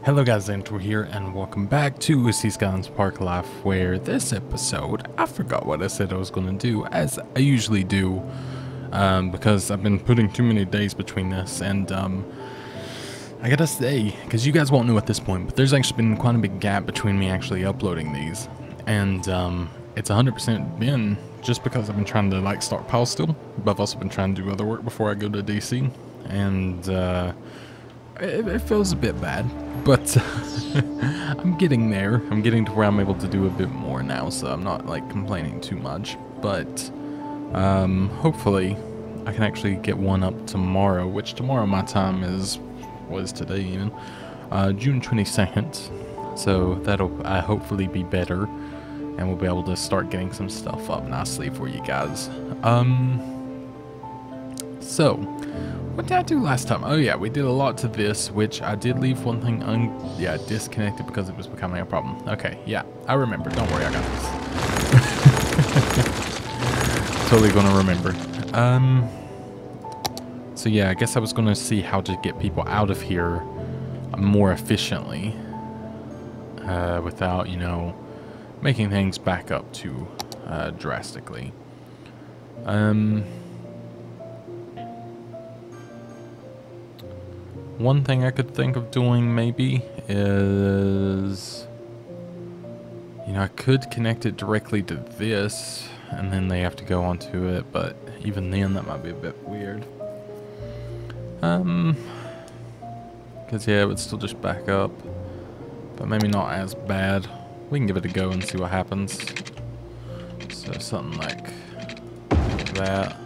Hello guys, Zanitor here, and welcome back to Skylines Parklife, where this episode, I forgot what I said I was going to do, as I usually do, because I've been putting too many days between this, and I gotta say, because you guys won't know at this point, but there's actually been quite a big gap between me actually uploading these, and it's 100% been just because I've been trying to like stockpile still, but I've also been trying to do other work before I go to DC, and it feels a bit bad, but I'm getting there. I'm getting to where I'm able to do a bit more now, so I'm not like complaining too much. But hopefully I can actually get one up tomorrow, which tomorrow my time was today even, June 22nd. So that'll hopefully be better, and we'll be able to start getting some stuff up nicely for you guys. So what did I do last time? Oh yeah, we did a lot to this, which I did leave one thing disconnected because it was becoming a problem. Okay, yeah, I remember. Don't worry, I got this. Totally gonna remember. So yeah, I guess I was gonna see how to get people out of here more efficiently, without, you know, making things back up too drastically. One thing I could think of doing maybe is, you know, I could connect it directly to this and then they have to go onto it, but even then that might be a bit weird. Because yeah, it would still just back up, but maybe not as bad. We can give it a go and see what happens. So something like that.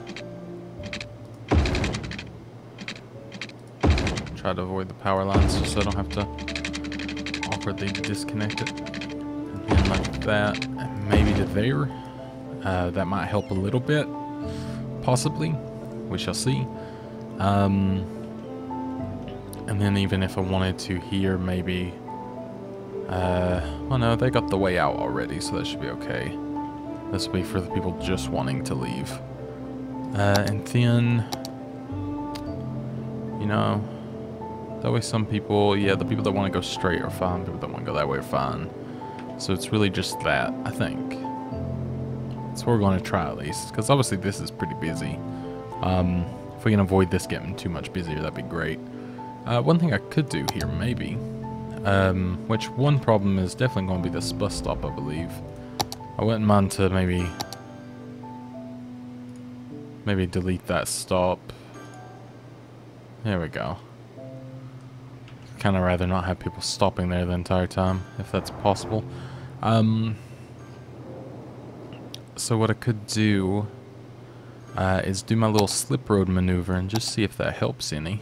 Try to avoid the power lines just so I don't have to awkwardly disconnect it. And then like that, and maybe to there. That might help a little bit, possibly. We shall see. And then even if I wanted to here, maybe. Well, no, they got the way out already, so that should be okay. This will be for the people just wanting to leave. And then, you know, that way some people, yeah, the people that want to go straight are fine, people that want to go that way are fine. So it's really just that, I think. That's what we're going to try at least, because obviously this is pretty busy. If we can avoid this getting too much busier, that'd be great. One thing I could do here, maybe, which one problem is definitely going to be this bus stop, I believe. I wouldn't mind to maybe delete that stop. There we go. Kind of rather not have people stopping there the entire time, if that's possible. So what I could do is do my little slip road maneuver and just see if that helps any.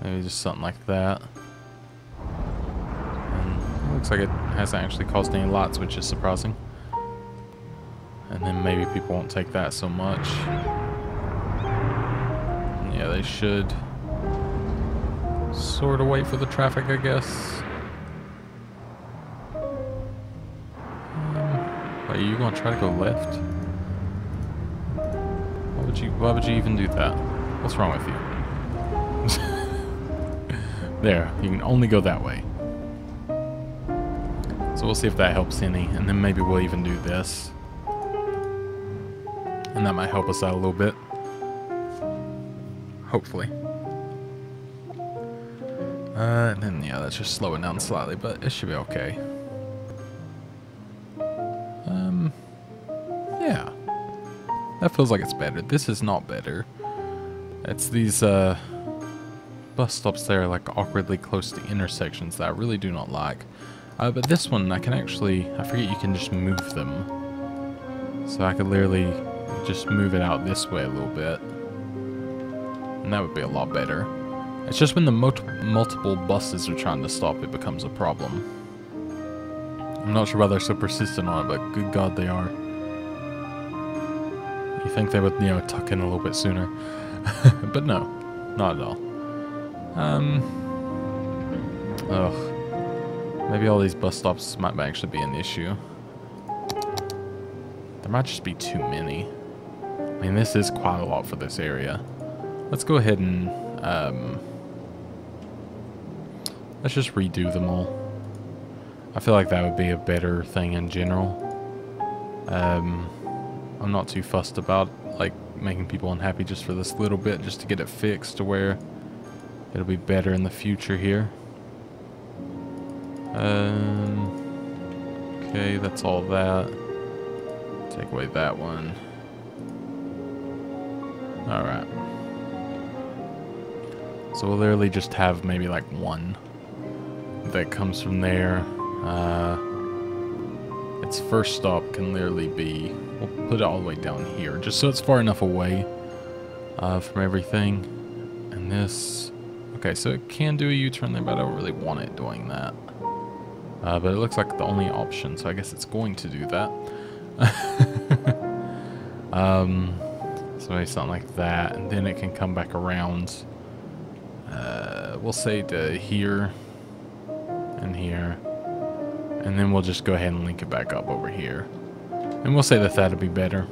Maybe just something like that. And it looks like it hasn't actually caused any lights, which is surprising. And then maybe people won't take that so much. Yeah, they should sort of wait for the traffic, I guess. Are you going to try to go left? Why would you even do that? What's wrong with you? There, you can only go that way. So we'll see if that helps any, and then maybe we'll even do this. And that might help us out a little bit. Hopefully. And then, yeah, let's just slow it down slightly, but it should be okay. Yeah. That feels like it's better. This is not better. It's these, bus stops there, like, awkwardly close to intersections that I really do not like. But this one, I can actually, I forget you can just move them. So I could literally just move it out this way a little bit. And that would be a lot better. It's just when the multiple buses are trying to stop, it becomes a problem. I'm not sure why they're so persistent on it, but good God they are. You think they would, you know, tuck in a little bit sooner. But no, not at all. Ugh. Maybe all these bus stops might actually be an issue. There might just be too many. I mean, this is quite a lot for this area. Let's go ahead and Let's just redo them all. I feel like that would be a better thing in general. I'm not too fussed about like making people unhappy just for this little bit, just to get it fixed to where it'll be better in the future here. Okay, that's all that. Take away that one. Alright. So we'll literally just have maybe like one that comes from there. Its first stop can literally be, we'll put it all the way down here, just so it's far enough away from everything. And this, okay, so it can do a U-turn there, but I don't really want it doing that. But it looks like the only option, so I guess it's going to do that. So maybe something like that, and then it can come back around. We'll say to here and here, and then we'll just go ahead and link it back up over here. And we'll say that that'll be better.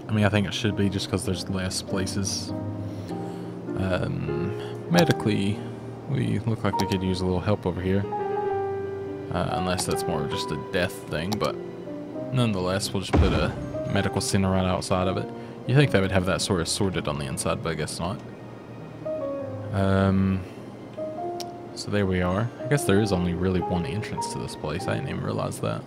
I mean, I think it should be just because there's less places. Medically, we look like we could use a little help over here. Unless that's more of just a death thing, but nonetheless, we'll just put a medical center right outside of it. You think they would have that sort of sorted on the inside, but I guess not. So there we are. I guess there is only really one entrance to this place. I didn't even realize that.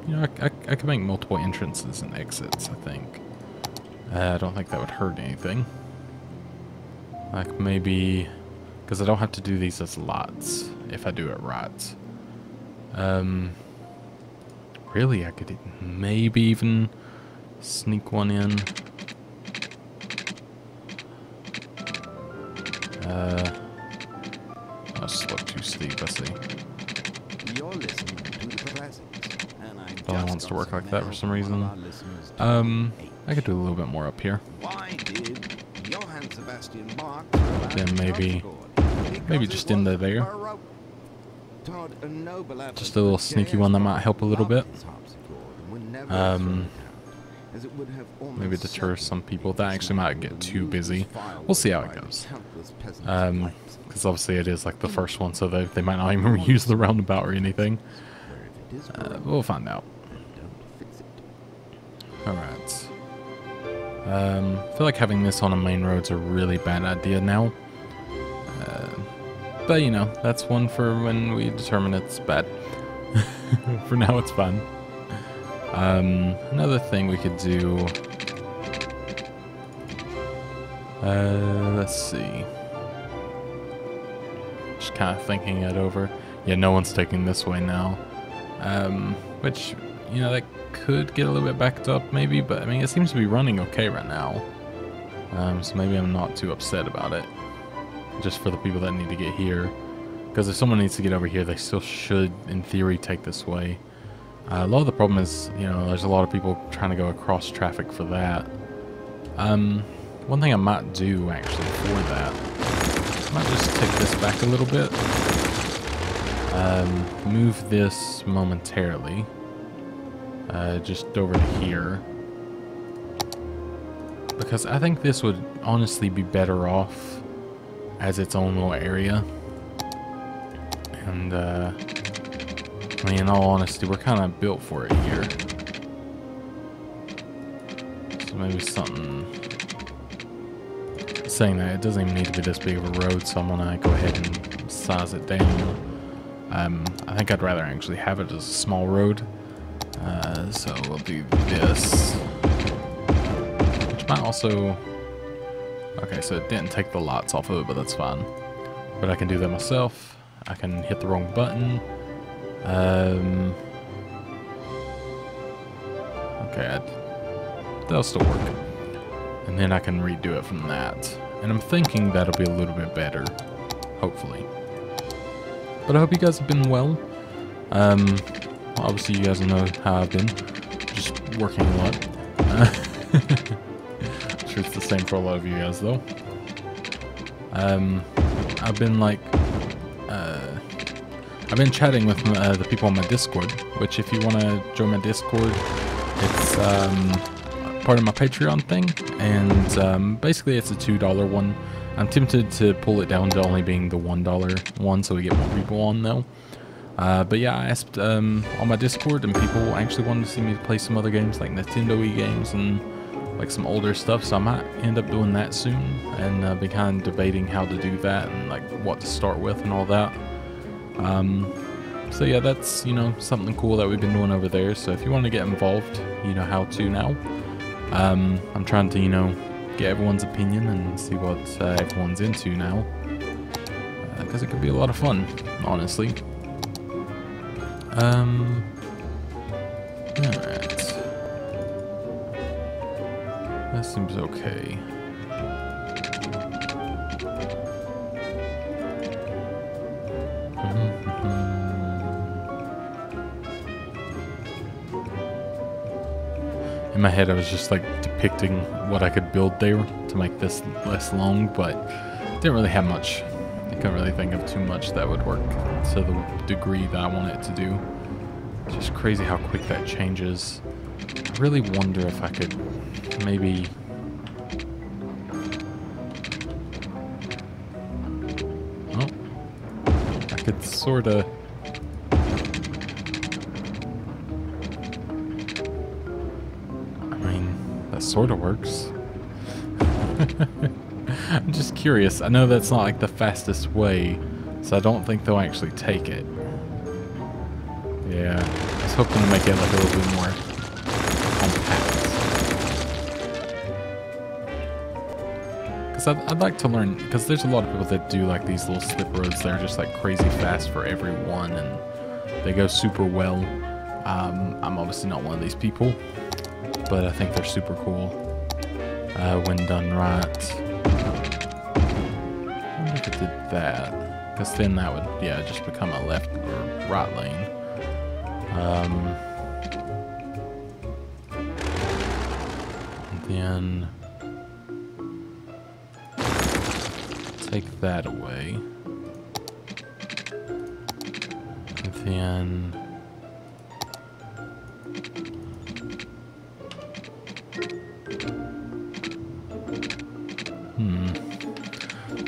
You know, I could make multiple entrances and exits, I think. I don't think that would hurt anything. Like maybe, because I don't have to do these as lots if I do it right. Really, I could maybe even sneak one in. That's a little too steep, I see. You're listening to the Classics, and I'm But it wants to work like that for some reason. I could do a little bit more up here. Why did Johann Sebastian Bach Then maybe just into there. Just a little sneaky one that might help a little bit. Maybe deter some people. That actually might get too busy. We'll see how it goes. Because obviously it is like the first one, so they might not even use the roundabout or anything. We'll find out. Alright. I feel like having this on a main road's a really bad idea now. But you know, that's one for when we determine it's bad. For now it's fine. Another thing we could do, let's see, just kind of thinking it over. Yeah, no one's taking this way now, which, you know, that could get a little bit backed up maybe, but I mean, it seems to be running okay right now, so maybe I'm not too upset about it, just for the people that need to get here, because if someone needs to get over here, they still should, in theory, take this way. A lot of the problem is, you know, there's a lot of people trying to go across traffic for that. One thing I might do, actually, for that, I might just take this back a little bit. Move this momentarily. Just over to here. Because I think this would honestly be better off as its own little area. And, I mean, in all honesty, we're kind of built for it here. So maybe something... Saying that, it doesn't even need to be this big of a road, so I'm going to go ahead and size it down. I think I'd rather actually have it as a small road. So we'll do this. Which might also... Okay, so it didn't take the lots off of it, but that's fine. But I can do that myself. I can hit the wrong button. Okay, that'll still work. And then I can redo it from that. And I'm thinking that'll be a little bit better, hopefully. But I hope you guys have been well. Obviously you guys know how I've been, just working a lot. I'm sure it's the same for a lot of you guys though. I've been like, I've been chatting with the people on my Discord, which if you want to join my Discord, it's part of my Patreon thing, and basically it's a $2 one. I'm tempted to pull it down to only being the $1 one so we get more people on though. But yeah, I asked on my Discord, and people actually wanted to see me play some other games like Nintendo-y games and like some older stuff, so I might end up doing that soon, and be kind of debating how to do that and like what to start with and all that. So yeah, that's, you know, something cool that we've been doing over there. So if you want to get involved, you know how to now. I'm trying to, you know, get everyone's opinion and see what everyone's into now, because it could be a lot of fun, honestly. Alright. That seems okay. In my head, I was just like depicting what I could build there to make this less long, but didn't really have much. I couldn't really think of too much that would work to the degree that I want it to do. It's just crazy how quick that changes. I really wonder if I could maybe... Oh, I could sort of... That sort of works. I'm just curious. I know that's not like the fastest way, so I don't think they'll actually take it. Yeah, I was hoping to make it like a little bit more compact. Because I'd like to learn, because there's a lot of people that do like these little slip roads that are just like crazy fast for everyone, and they go super well. I'm obviously not one of these people, but I think they're super cool when done right. I wonder if it did that, because then that would, yeah, just become a left or right lane. And then take that away. And then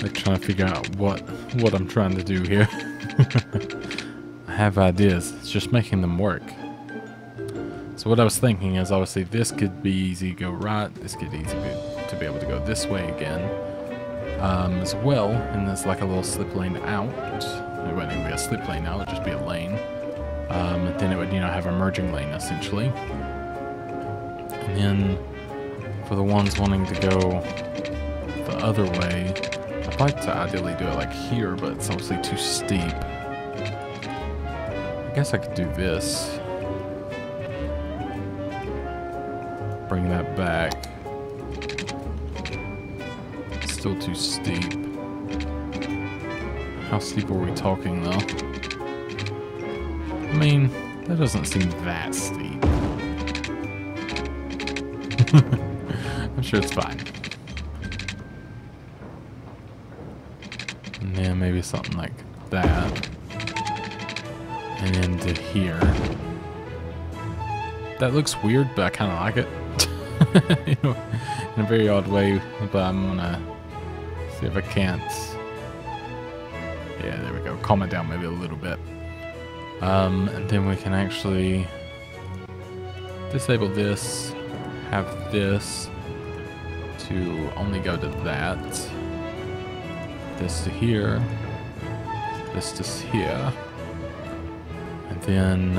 like trying to figure out what I'm trying to do here. I have ideas, it's just making them work. So what I was thinking is, obviously this could be easy to go right, this could be easy to be able to go this way again, as well, and there's like a little slip lane out. It wouldn't even be a slip lane now, it would just be a lane. And then it would, you know, have a merging lane essentially. And then for the ones wanting to go the other way, I'd like to ideally do it like here, but it's obviously too steep. I guess I could do this. Bring that back. Still too steep. How steep are we talking though? I mean, that doesn't seem that steep. I'm sure it's fine. And then maybe something like that. And into here. That looks weird, but I kind of like it. You know, in a very odd way, but I'm gonna see if I can't. Yeah, there we go. Calm it down maybe a little bit. And then we can actually disable this, have this to only go to that, this to here, this to here, and then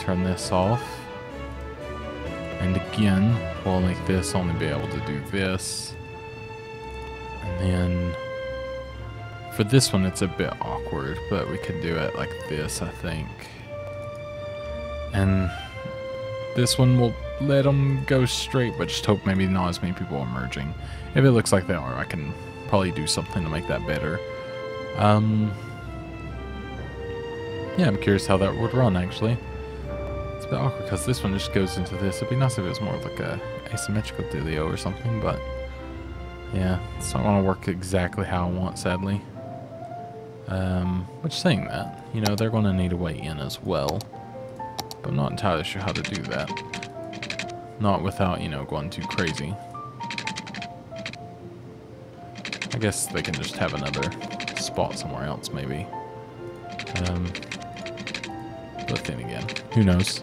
turn this off. And again, we'll make this only be able to do this. And then for this one, it's a bit awkward, but we could do it like this, I think. And this one will let them go straight, but just hope maybe not as many people are merging. If it looks like they are, I can probably do something to make that better. Yeah, I'm curious how that would run, actually. It's a bit awkward because this one just goes into this. It'd be nice if it was more of like a asymmetrical dealio or something, but yeah, it's not going to work exactly how I want, sadly. Which, saying that, you know, they're going to need a way in as well, but I'm not entirely sure how to do that. Not without, you know, going too crazy. I guess they can just have another spot somewhere else, maybe. But then again, who knows?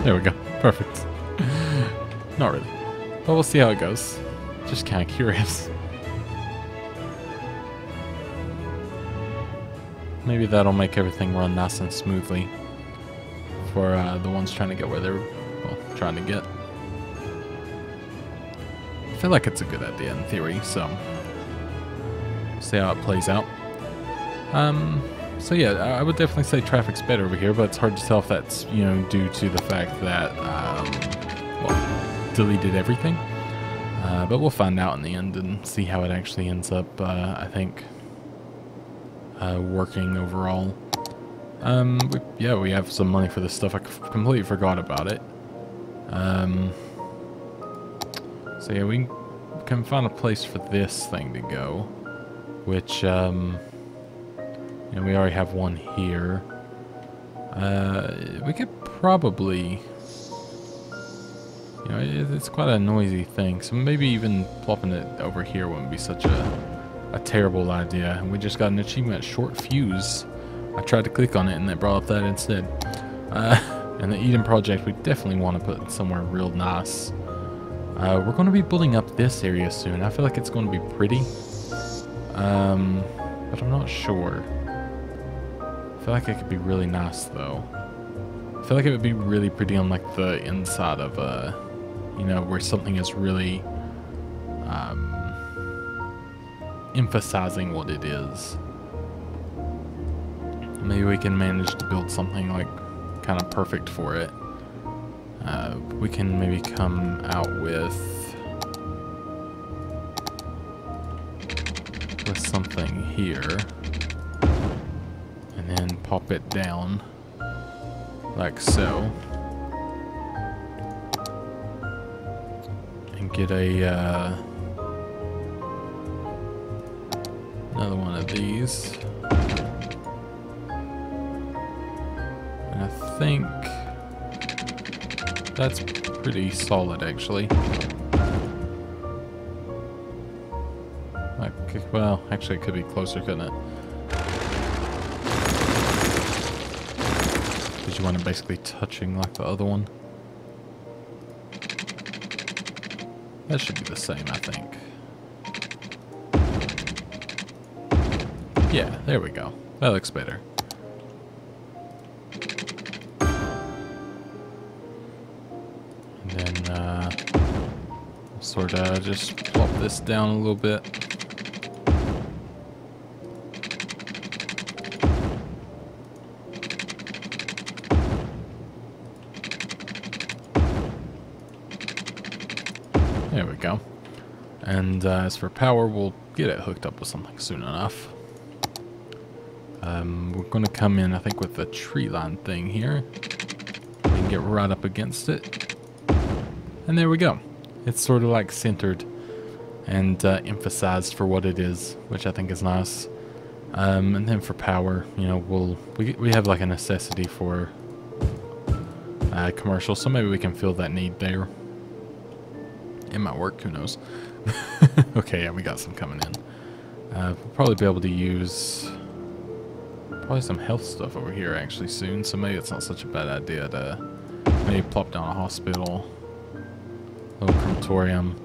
There we go. Perfect. Not really. But we'll see how it goes. Just kind of curious. Maybe that'll make everything run nice and smoothly for the ones trying to get where they're, well, trying to get. I feel like it's a good idea in theory, so we'll see how it plays out. So yeah, I would definitely say traffic's better over here, but it's hard to tell if that's, you know, due to the fact that, well, deleted everything. But we'll find out in the end and see how it actually ends up, I think, working overall. We have some money for this stuff. I completely forgot about it. So yeah, we can find a place for this thing to go, which, you know, we already have one here. We could probably, you know, it's quite a noisy thing, so maybe even plopping it over here wouldn't be such a terrible idea. And we just got an achievement, short fuse. I tried to click on it and it brought up that instead. And the Eden project, we definitely want to put somewhere real nice. We're going to be building up this area soon. I feel like it's going to be pretty, but I'm not sure. I feel like it could be really nice though. I feel like it would be really pretty on like the inside of you know, where something is really emphasizing what it is. Maybe we can manage to build something like kind of perfect for it. We can maybe come out with something here. And then pop it down like so, and get a another one of these, and I think that's pretty solid actually. Like, well, actually it could be closer, couldn't it? You want it basically touching like the other one. That should be the same, I think. Yeah, there we go. That looks better. And then sort of just plop this down a little bit. There we go. And as for power, we'll get it hooked up with something soon enough. We're going to come in, I think, with the tree line thing here. We can get right up against it. And there we go. It's sort of like centered and emphasized for what it is, which I think is nice. And then for power, you know, we have like a necessity for commercial, so maybe we can fill that need there. It might work, who knows. Okay, yeah, we got some coming in. We'll probably be able to use probably some health stuff over here actually soon, so maybe it's not such a bad idea to maybe plop down a hospital, a little crematorium,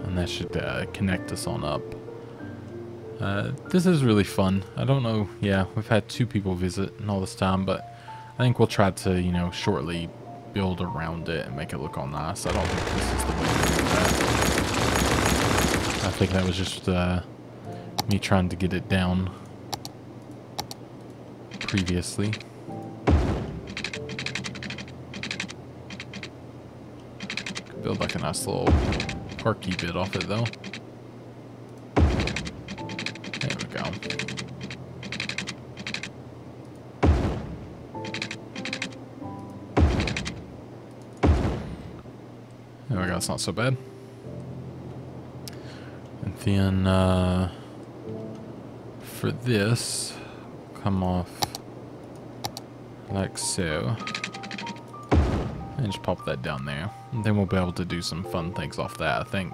and that should connect us on up. This is really fun. I don't know, yeah, we've had 2 people visit in all this time, but I think we'll try to, you know, shortly build around it and make it look all nice. I don't think this is the way to do that. I think that was just me trying to get it down previously. Could build like a nice little parky bit off it though. There we go. There we go. that's not so bad. And then for this, come off like so. And just pop that down there. And then we'll be able to do some fun things off that, I think.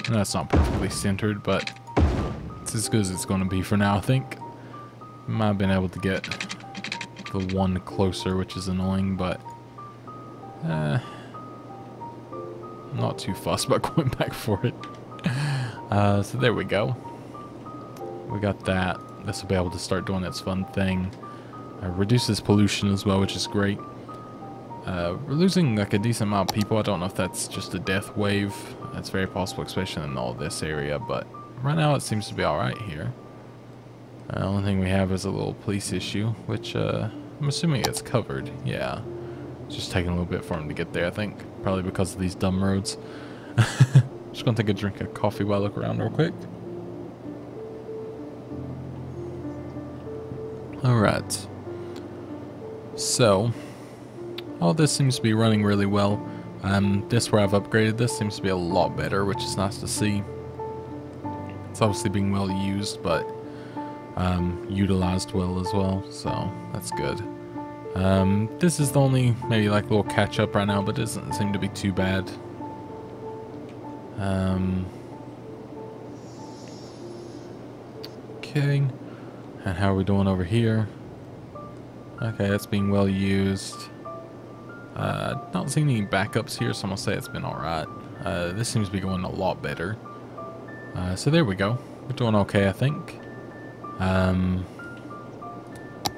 I know it's not perfectly centered, but it's as good as it's going to be for now, I think. Might have been able to get the one closer, which is annoying, but not too fussed about going back for it. So there we go. We got that. This will be able to start doing its fun thing. Reduces pollution as well, which is great. We're losing like a decent amount of people. I don't know if that's just a death wave. That's very possible, especially in all this area, but right now it seems to be alright here. The only thing we have is a little police issue, which I'm assuming it's covered. Yeah. It's just taking a little bit for him to get there, I think. Probably because of these dumb roads. Just gonna take a drink of coffee while I look around real quick. Alright. So, all this seems to be running really well. This where I've upgraded this seems to be a lot better, which is nice to see. It's obviously being well used, but utilized well as well, so that's good. This is the only maybe like little catch up right now, but it doesn't seem to be too bad. Okay, and how are we doing over here? Okay, that's being well used. Not seeing any backups here, so I'm gonna say it's been alright. This seems to be going a lot better. So there we go. We're doing okay, I think.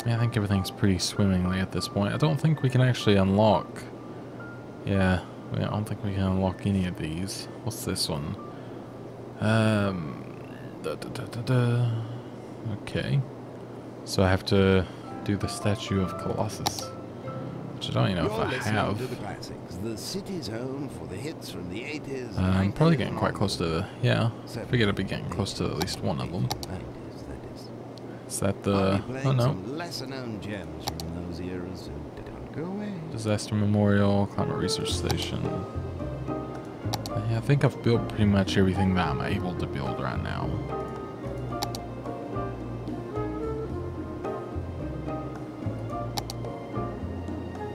Yeah, I think everything's pretty swimmingly at this point. I don't think we can actually unlock. Yeah, I don't think we can unlock any of these. What's this one? Okay. So I have to do the Statue of Colossus, which I don't even know if I have. The city's home for the hits from the 80s. I'm probably getting quite close to, yeah, I figured I'd be getting close to at least one of them. Is that the, oh no. Lesser known gems from those eras that don't go away. Disaster Memorial, Climate Research Station. Yeah, I think I've built pretty much everything that I'm able to build right now.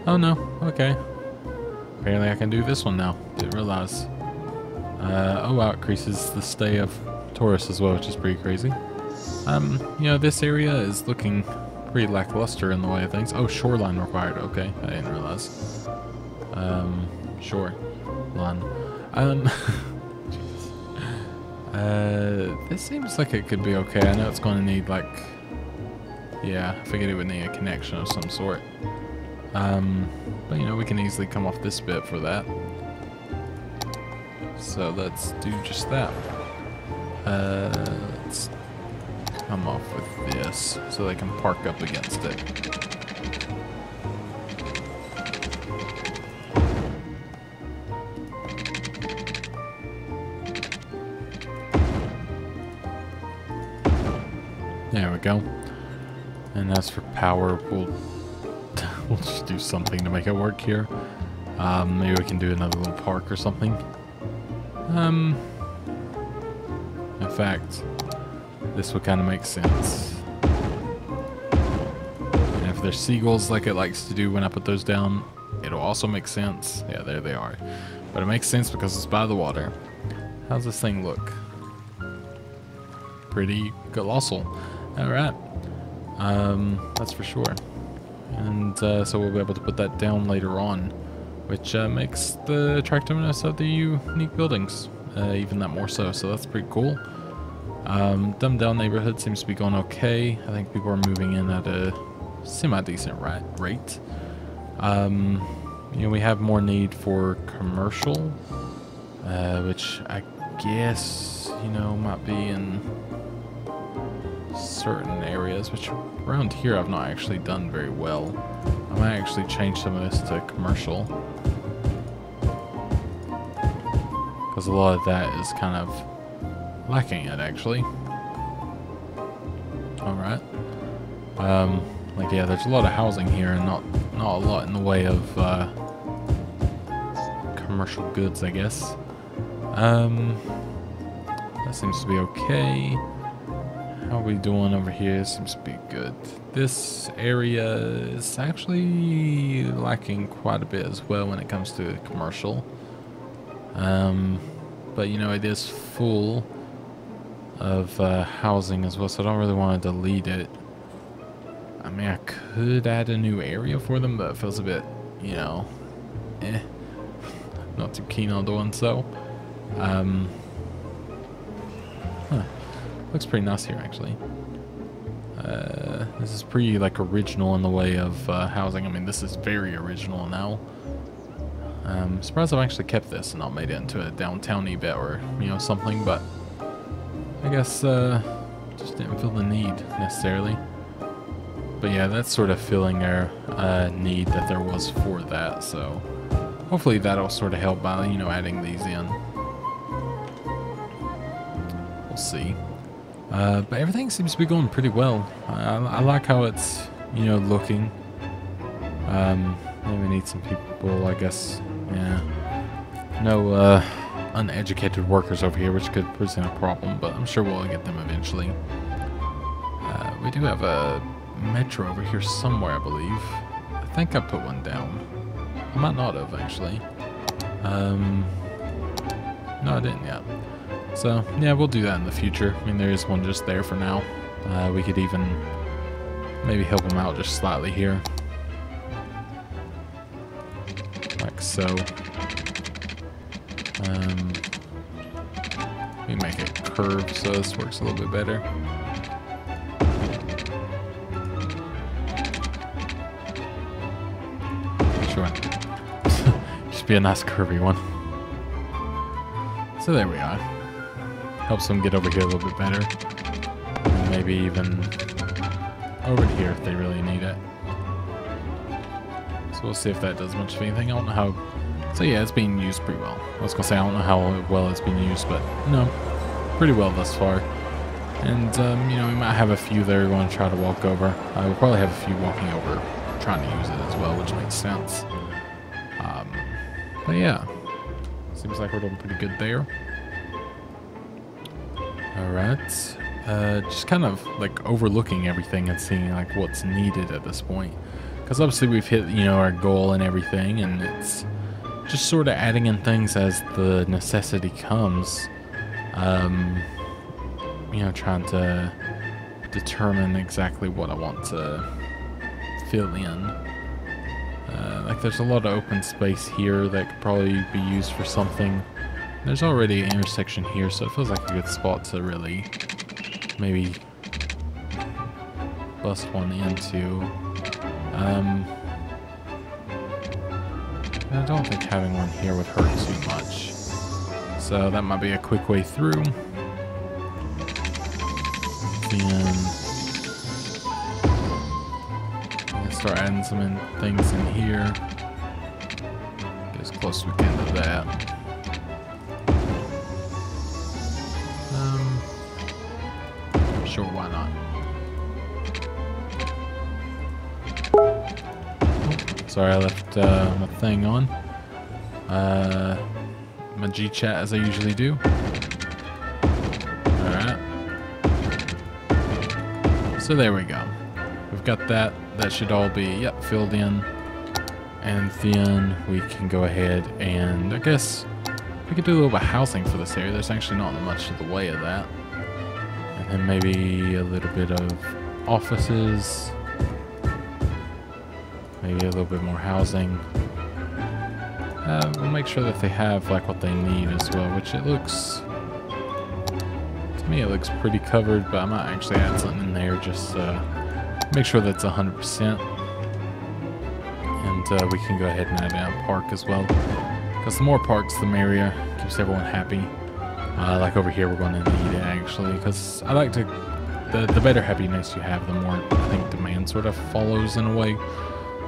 Oh no, okay. Apparently I can do this one now. Didn't realize. Oh wow, it increases the stay of tourists as well, which is pretty crazy. You know, this area is looking pretty lackluster in the way of things. Oh, shoreline required. Okay, I didn't realize. Shoreline. This seems like it could be okay. I know it's going to need like, yeah, I figured it would need a connection of some sort. But you know, we can easily come off this bit for that. So let's do just that. Let's come off with this so they can park up against it. There we go. And as for power, we'll just do something to make it work here. Maybe we can do another little park or something. In fact, this would kind of make sense. And if there's seagulls like it likes to do when I put those down, it'll also make sense. Yeah, there they are. But it makes sense because it's by the water. How's this thing look? Pretty colossal. Alright. That's for sure. And so we'll be able to put that down later on, which makes the attractiveness of the unique buildings even that more so. So that's pretty cool. Dumbed down neighborhood seems to be going okay. I think people are moving in at a semi-decent rate. You know, we have more need for commercial, which I guess, you know, might be in certain areas, which around here I've not actually done very well. I might actually change some of this to commercial, because a lot of that is kind of lacking it actually. Alright. Like yeah, there's a lot of housing here and not a lot in the way of commercial goods, I guess. That seems to be okay. How are we doing over here? Seems to be good. This area is actually lacking quite a bit as well when it comes to commercial. But you know, it is full of housing as well, so I don't really want to delete it. I mean, I could add a new area for them, but it feels a bit, you know, not too keen on doing so. Looks pretty nice here, actually. This is pretty, like, original in the way of housing. I mean, this is very original now. Surprised I've actually kept this and not made it into a downtown-y bit or, you know, something, but I guess just didn't feel the need necessarily. But yeah, that's sort of filling their need that there was for that, so hopefully that'll sort of help by, you know, adding these in. We'll see. But everything seems to be going pretty well. I like how it's, you know, looking. Maybe we need some people, I guess. Yeah. No uneducated workers over here, which could present a problem, but I'm sure we'll get them eventually. We do have a metro over here somewhere, I believe. I think I put one down. I might not have, actually. No, I didn't yet. So, yeah, we'll do that in the future. I mean, there is one just there for now. We could even maybe help them out just slightly here. Like so. We make it curved so this works a little bit better. Sure. Just be a nice curvy one. So there we are. Helps them get over here a little bit better. And maybe even over here if they really need it. So we'll see if that does much of anything. I don't know how. So yeah, it's being used pretty well. I was gonna say I don't know how well it's been used, but no, pretty well thus far. And you know, we might have a few that are going to try to walk over. We'll probably have a few walking over, trying to use it as well, which makes sense. But yeah, seems like we're doing pretty good there. Alright, just kind of like overlooking everything and seeing like what's needed at this point. Because obviously we've hit, you know, our goal and everything, and it's just sort of adding in things as the necessity comes. You know, trying to determine exactly what I want to fill in. Like there's a lot of open space here that could probably be used for something. There's already an intersection here, so it feels like a good spot to really maybe bust one into. I don't think having one here would hurt too much. So that might be a quick way through. Then start adding some things in here. Get as close as we can to that. Sure, why not? Oh, sorry, I left my thing on. My G-chat as I usually do. Alright. So there we go. We've got that. That should all be, yep, filled in. And then we can go ahead and, I guess, we could do a little bit of housing for this area. There's actually not much in the way of that. And then maybe a little bit of offices. Maybe a little bit more housing. We'll make sure that they have like what they need as well, which it looks, to me it looks pretty covered, but I might actually add something in there just make sure that's 100%. And we can go ahead and add in a park as well, because the more parks the merrier. Keeps everyone happy. Like over here we're going to need it actually, because I like to, the better happiness you have, the more I think demand sort of follows in a way,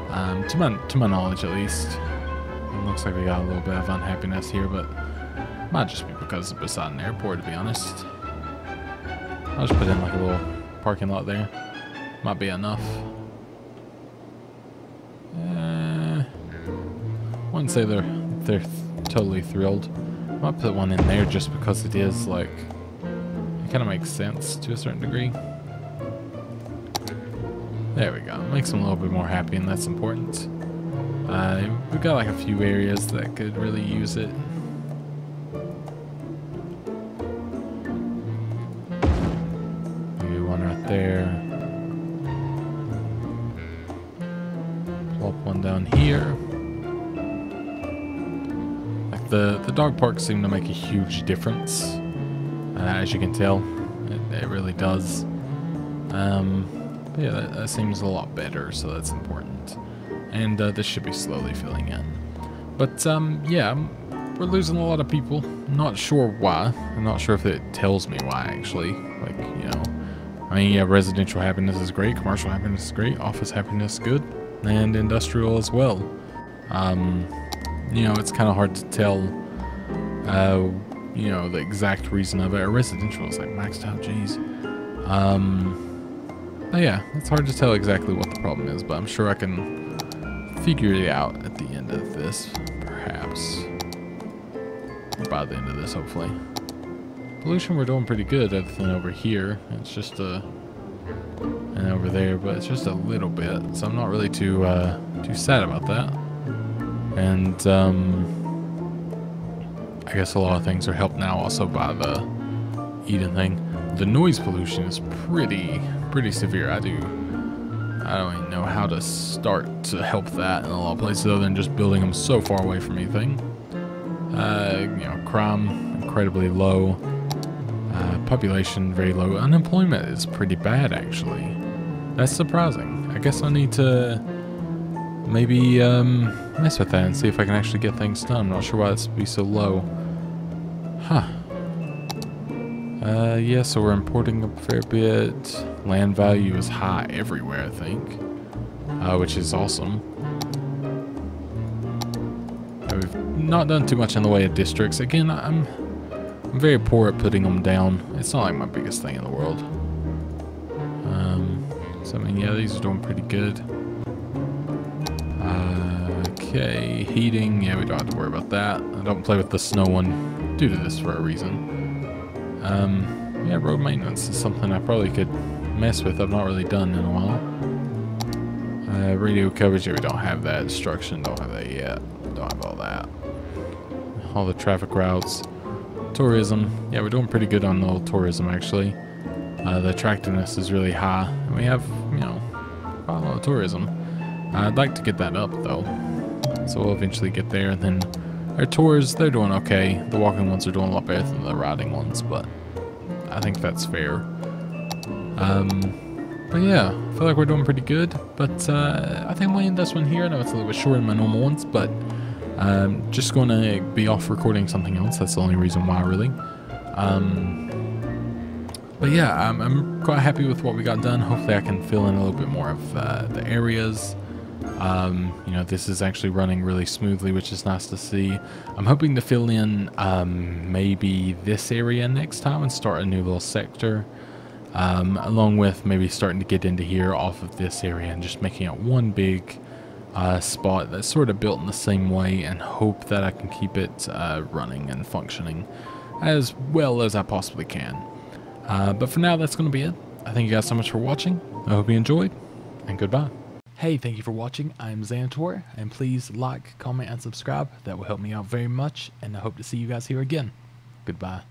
to my knowledge at least. It looks like we got a little bit of unhappiness here, but might just be because it's beside an airport, to be honest. I'll just put in like a little parking lot there. Might be enough. Wouldn't say they're totally thrilled. I might put one in there just because it is like, it kind of makes sense to a certain degree. There we go. Makes them a little bit more happy, and that's important. We've got like a few areas that could really use it. Maybe one right there. Plop one down here. Like the dog parks seem to make a huge difference. As you can tell, it really does. But yeah, that seems a lot better, so that's important. And this should be slowly filling in. But yeah, we're losing a lot of people. Not sure why. I'm not sure if it tells me why, actually. Like, you know, I mean, yeah, residential happiness is great, commercial happiness is great, office happiness is good, and industrial as well. You know, it's kind of hard to tell, you know, the exact reason of it. Residential is like maxed out, geez. But yeah, it's hard to tell exactly what the problem is, but I'm sure I can figure it out at the end of this, perhaps. By the end of this, hopefully. Pollution, we're doing pretty good, other than over here. It's just and over there, but it's just a little bit, so I'm not really too sad about that. And I guess a lot of things are helped now also by the Eden thing. The noise pollution is pretty severe. I don't even know how to start to help that in a lot of places other than just building them so far away from anything. You know, crime incredibly low, population very low. Unemployment is pretty bad, actually. That's surprising. I guess I need to maybe mess with that and see if I can actually get things done. I'm not sure why this would be so low. Huh. Yeah, so we're importing a fair bit. Land value is high everywhere, I think, which is awesome. We've not done too much in the way of districts. Again, I'm very poor at putting them down. It's not like my biggest thing in the world. So I mean, yeah, these are doing pretty good. Okay, heating. Yeah, we don't have to worry about that. I don't play with the snow one due to this for a reason. Yeah, road maintenance is something I probably could mess with. I've not really done in a while. Radio coverage, yeah, we don't have that. Destruction, don't have that yet. Don't have all that. All the traffic routes. Tourism, yeah, we're doing pretty good on the tourism, actually. The attractiveness is really high. And we have, you know, quite a lot of tourism. I'd like to get that up, though. So we'll eventually get there. And then our tours, they're doing okay. The walking ones are doing a lot better than the riding ones, but I think that's fair. But yeah, I feel like we're doing pretty good. But I think we'll end this one here. I know it's a little bit shorter than my normal ones, but just going to be off recording something else. That's the only reason why, really. But yeah, I'm quite happy with what we got done. Hopefully I can fill in a little bit more of the areas. You know, this is actually running really smoothly, which is nice to see. I'm hoping to fill in maybe this area next time and start a new little sector, along with maybe starting to get into here off of this area and just making it one big spot that's sort of built in the same way, and hope that I can keep it running and functioning as well as I possibly can. But for now, that's going to be it. I thank you guys so much for watching. I hope you enjoyed, and goodbye. Hey, thank you for watching. I'm Zanitor, and please like, comment, and subscribe. That will help me out very much, and I hope to see you guys here again. Goodbye.